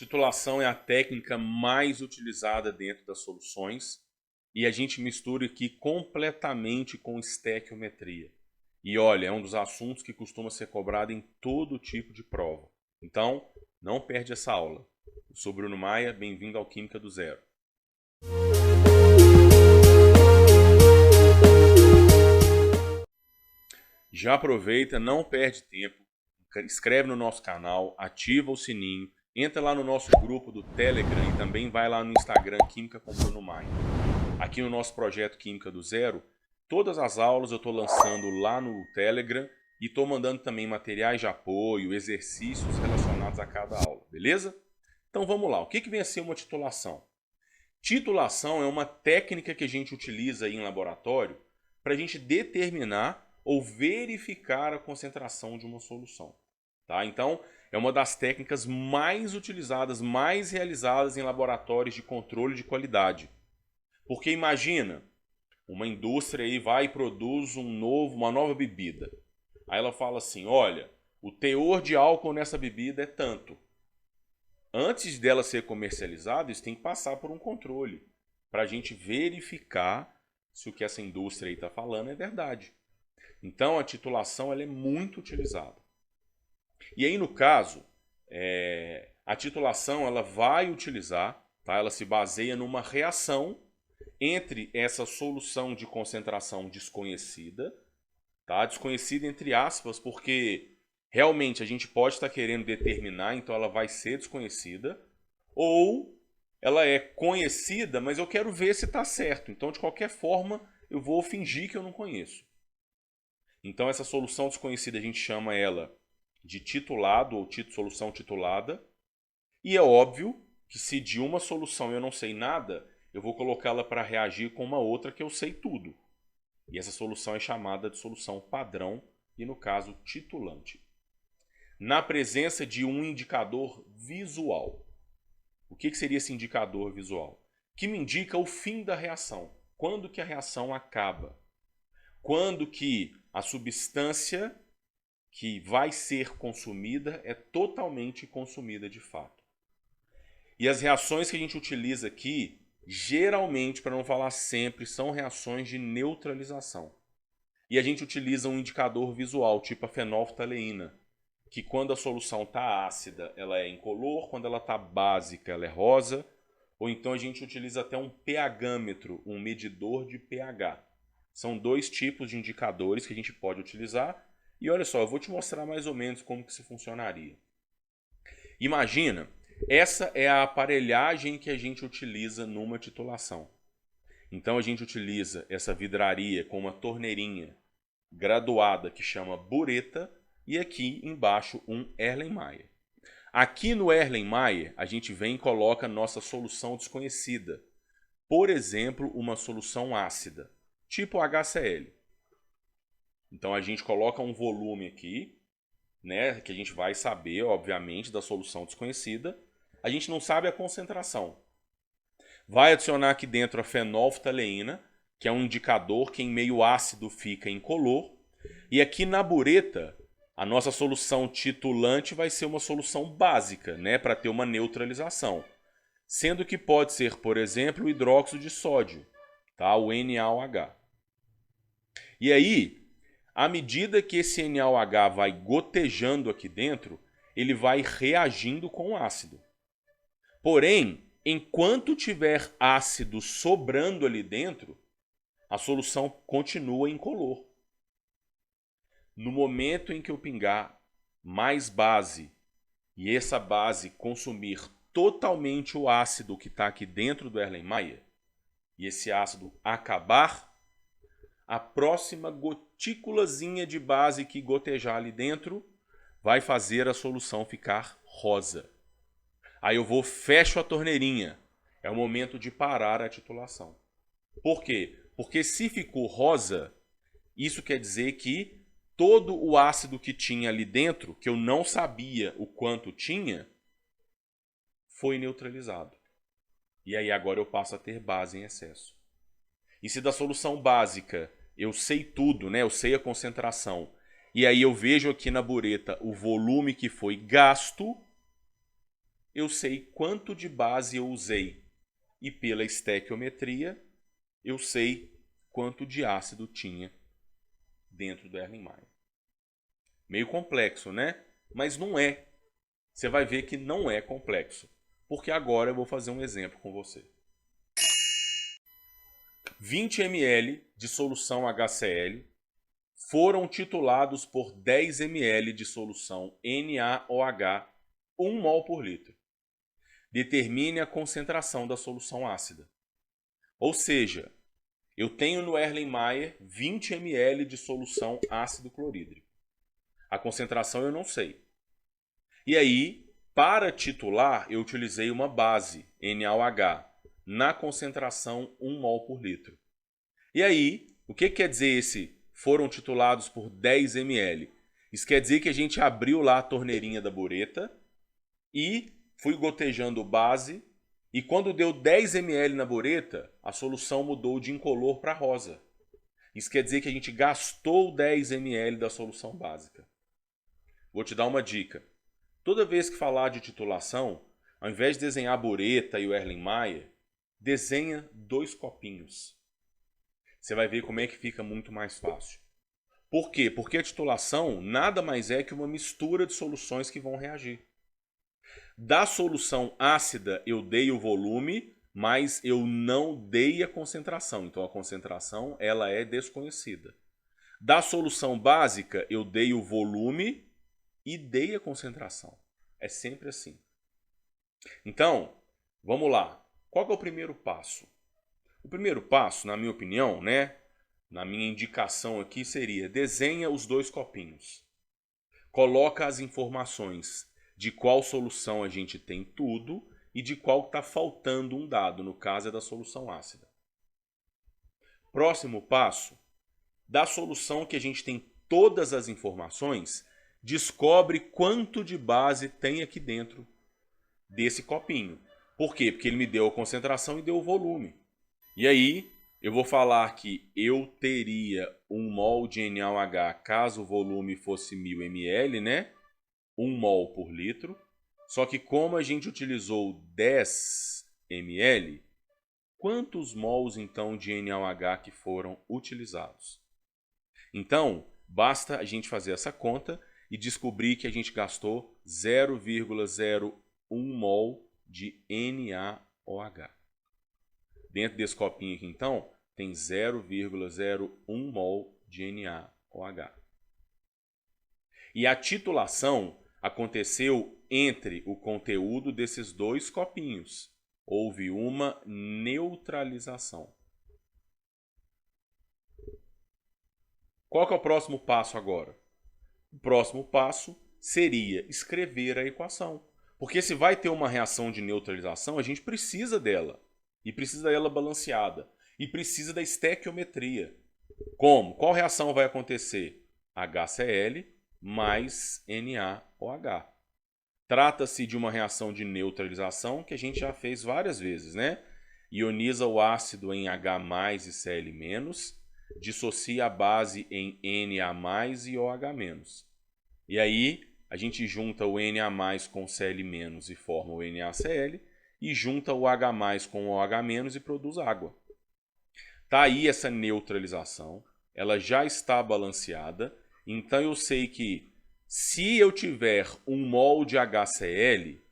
Titulação é a técnica mais utilizada dentro das soluções e a gente mistura aqui completamente com estequiometria. E olha, é um dos assuntos que costuma ser cobrado em todo tipo de prova. Então, não perde essa aula. Eu sou Bruno Maia, bem-vindo ao Química do Zero. Já aproveita, não perde tempo, inscreve no nosso canal, ativa o sininho, entra lá no nosso grupo do Telegram e também vai lá no Instagram Química com Bruno Maia. Aqui no nosso projeto Química do Zero, todas as aulas eu estou lançando lá no Telegram e estou mandando também materiais de apoio, exercícios relacionados a cada aula, beleza? Então vamos lá, o que vem a ser uma titulação? Titulação é uma técnica que a gente utiliza aí em laboratório para a gente determinar ou verificar a concentração de uma solução. Tá? Então, é uma das técnicas mais utilizadas, mais realizadas em laboratórios de controle de qualidade. Porque imagina, uma indústria aí vai e produz uma nova bebida. Aí ela fala assim, olha, o teor de álcool nessa bebida é tanto. Antes dela ser comercializada, isso tem que passar por um controle, para a gente verificar se o que essa indústria aí está falando é verdade. Então, a titulação ela é muito utilizada. E aí, no caso, a titulação ela vai utilizar, tá? Ela se baseia numa reação entre essa solução de concentração desconhecida, tá? Desconhecida entre aspas, porque realmente a gente pode estar querendo determinar, então ela vai ser desconhecida, ou ela é conhecida, mas eu quero ver se está certo. Então, de qualquer forma, eu vou fingir que eu não conheço. Então, essa solução desconhecida, a gente chama ela de titulado ou solução titulada. E é óbvio que se de uma solução eu não sei nada, eu vou colocá-la para reagir com uma outra que eu sei tudo. E essa solução é chamada de solução padrão e, no caso, titulante. Na presença de um indicador visual. O que seria esse indicador visual? Que me indica o fim da reação. Quando que a reação acaba. Quando que a substância que vai ser consumida é totalmente consumida de fato. E as reações que a gente utiliza aqui, geralmente, para não falar sempre, são reações de neutralização. E a gente utiliza um indicador visual, tipo a fenolftaleína, que quando a solução está ácida, ela é incolor, quando ela está básica, ela é rosa, ou então a gente utiliza até um pH-metro, um medidor de pH. São dois tipos de indicadores que a gente pode utilizar. E olha só, eu vou te mostrar mais ou menos como que isso funcionaria. Imagina, essa é a aparelhagem que a gente utiliza numa titulação. Então a gente utiliza essa vidraria com uma torneirinha graduada que chama bureta e aqui embaixo um Erlenmeyer. Aqui no Erlenmeyer a gente vem e coloca nossa solução desconhecida. Por exemplo, uma solução ácida, tipo HCl. Então a gente coloca um volume aqui, né, que a gente vai saber, obviamente, da solução desconhecida. A gente não sabe a concentração. Vai adicionar aqui dentro a fenolftaleína, que é um indicador que em meio ácido fica incolor. E aqui na bureta, a nossa solução titulante vai ser uma solução básica, né, para ter uma neutralização. Sendo que pode ser, por exemplo, o hidróxido de sódio, tá, o NaOH. E aí, à medida que esse NaOH vai gotejando aqui dentro, ele vai reagindo com o ácido. Porém, enquanto tiver ácido sobrando ali dentro, a solução continua incolor. No momento em que eu pingar mais base e essa base consumir totalmente o ácido que está aqui dentro do Erlenmeyer, e esse ácido acabar, a próxima gotículazinha de base que gotejar ali dentro vai fazer a solução ficar rosa. Aí eu vou, fecho a torneirinha. É o momento de parar a titulação. Por quê? Porque se ficou rosa, isso quer dizer que todo o ácido que tinha ali dentro, que eu não sabia o quanto tinha, foi neutralizado. E aí agora eu passo a ter base em excesso. E se da solução básica eu sei tudo, né? Eu sei a concentração, e aí eu vejo aqui na bureta o volume que foi gasto, eu sei quanto de base eu usei. E pela estequiometria, eu sei quanto de ácido tinha dentro do Erlenmeyer. Meio complexo, né? Mas não é. Você vai ver que não é complexo. Porque agora eu vou fazer um exemplo com você. 20 ml de solução HCl foram titulados por 10 ml de solução NaOH, 1 mol por litro. Determine a concentração da solução ácida. Ou seja, eu tenho no Erlenmeyer 20 ml de solução ácido clorídrico. A concentração eu não sei. E aí, para titular, eu utilizei uma base, NaOH, na concentração 1 mol por litro. E aí, o que quer dizer esse foram titulados por 10 ml? Isso quer dizer que a gente abriu lá a torneirinha da bureta e fui gotejando base, e quando deu 10 ml na bureta, a solução mudou de incolor para rosa. Isso quer dizer que a gente gastou 10 ml da solução básica. Vou te dar uma dica. Toda vez que falar de titulação, ao invés de desenhar a bureta e o Erlenmeyer, desenha 2 copinhos. Você vai ver como é que fica muito mais fácil. Por quê? Porque a titulação nada mais é que uma mistura de soluções que vão reagir. Da solução ácida eu dei o volume, mas eu não dei a concentração. Então a concentração ela é desconhecida. Da solução básica eu dei o volume e dei a concentração. É sempre assim. Então, vamos lá. Qual que é o primeiro passo? O primeiro passo, na minha opinião, né, na minha indicação aqui seria: desenha os 2 copinhos. Coloca as informações de qual solução a gente tem tudo e de qual está faltando um dado, no caso é da solução ácida. Próximo passo, da solução que a gente tem todas as informações, descobre quanto de base tem aqui dentro desse copinho. Por quê? Porque ele me deu a concentração e deu o volume. E aí, eu vou falar que eu teria 1 mol de NaOH caso o volume fosse 1000 ml, né? 1 mol por litro. Só que como a gente utilizou 10 ml, quantos mols então de NaOH que foram utilizados? Então, basta a gente fazer essa conta e descobrir que a gente gastou 0,01 mol de NaOH. Dentro desse copinho aqui, então, tem 0,01 mol de NaOH. E a titulação aconteceu entre o conteúdo desses 2 copinhos. Houve uma neutralização. Qual que é o próximo passo agora? O próximo passo seria escrever a equação. Porque se vai ter uma reação de neutralização, a gente precisa dela. E precisa dela balanceada. E precisa da estequiometria. Como? Qual reação vai acontecer? HCl mais NaOH. Trata-se de uma reação de neutralização que a gente já fez várias vezes, né? Ioniza o ácido em H+ e Cl-, dissocia a base em Na+ e OH-. E aí a gente junta o Na+ com o Cl- e forma o NaCl, e junta o H+ com o OH- e produz água. Tá aí essa neutralização, ela já está balanceada, então eu sei que se eu tiver 1 mol de HCl,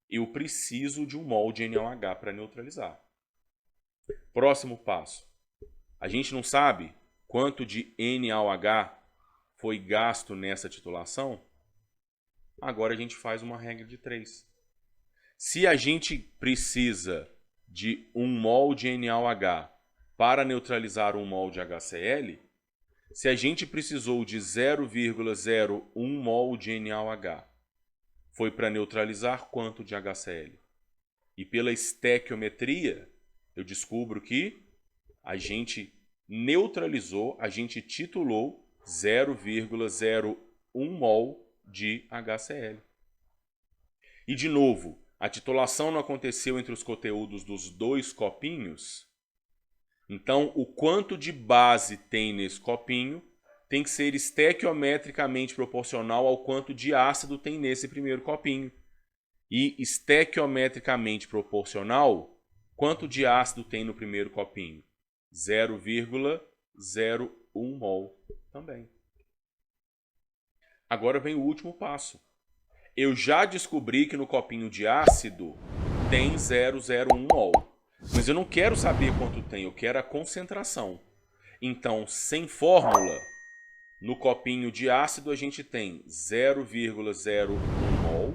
eu preciso de 1 mol de NaOH para neutralizar. Próximo passo. A gente não sabe quanto de NaOH foi gasto nessa titulação? Agora a gente faz uma regra de 3. Se a gente precisa de 1 mol de NaOH para neutralizar 1 mol de HCl, se a gente precisou de 0,01 mol de NaOH, foi para neutralizar quanto de HCl? E pela estequiometria, eu descubro que a gente neutralizou, a gente titulou 0,01 mol de HCl. E de novo, a titulação não aconteceu entre os conteúdos dos 2 copinhos. Então, o quanto de base tem nesse copinho tem que ser estequiometricamente proporcional ao quanto de ácido tem nesse primeiro copinho. E estequiometricamente proporcional, quanto de ácido tem no primeiro copinho? 0,01 mol também. Agora vem o último passo. Eu já descobri que no copinho de ácido tem 0,01 mol. Mas eu não quero saber quanto tem, eu quero a concentração. Então, sem fórmula, no copinho de ácido a gente tem 0,01 mol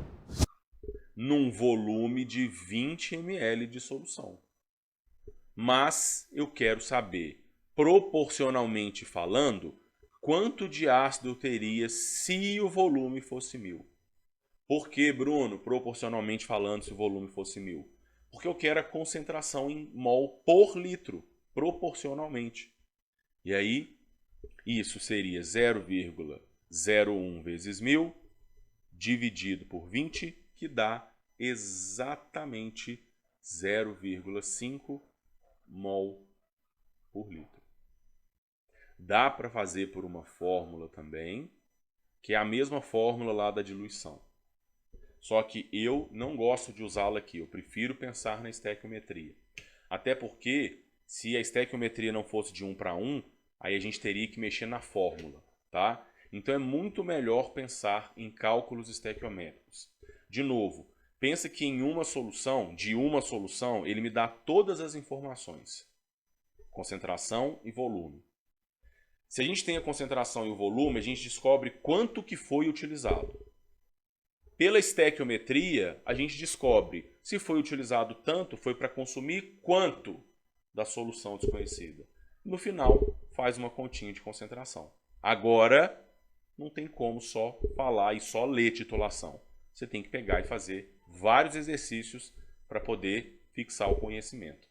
num volume de 20 ml de solução. Mas eu quero saber, proporcionalmente falando, quanto de ácido eu teria se o volume fosse 1000. Por que, Bruno, proporcionalmente falando, se o volume fosse 1000? Porque eu quero a concentração em mol por litro, proporcionalmente. E aí, isso seria 0,01 vezes 1000 dividido por 20, que dá exatamente 0,5 mol por litro. Dá para fazer por uma fórmula também, que é a mesma fórmula lá da diluição. Só que eu não gosto de usá-la aqui, eu prefiro pensar na estequiometria. Até porque, se a estequiometria não fosse de 1 para 1, aí a gente teria que mexer na fórmula, tá? Então é muito melhor pensar em cálculos estequiométricos. De novo, pensa que em uma solução, ele me dá todas as informações. Concentração e volume. Se a gente tem a concentração e o volume, a gente descobre quanto que foi utilizado. Pela estequiometria, a gente descobre se foi utilizado tanto, foi para consumir quanto da solução desconhecida. No final, faz uma continha de concentração. Agora, não tem como só falar e só ler titulação. Você tem que pegar e fazer vários exercícios para poder fixar o conhecimento.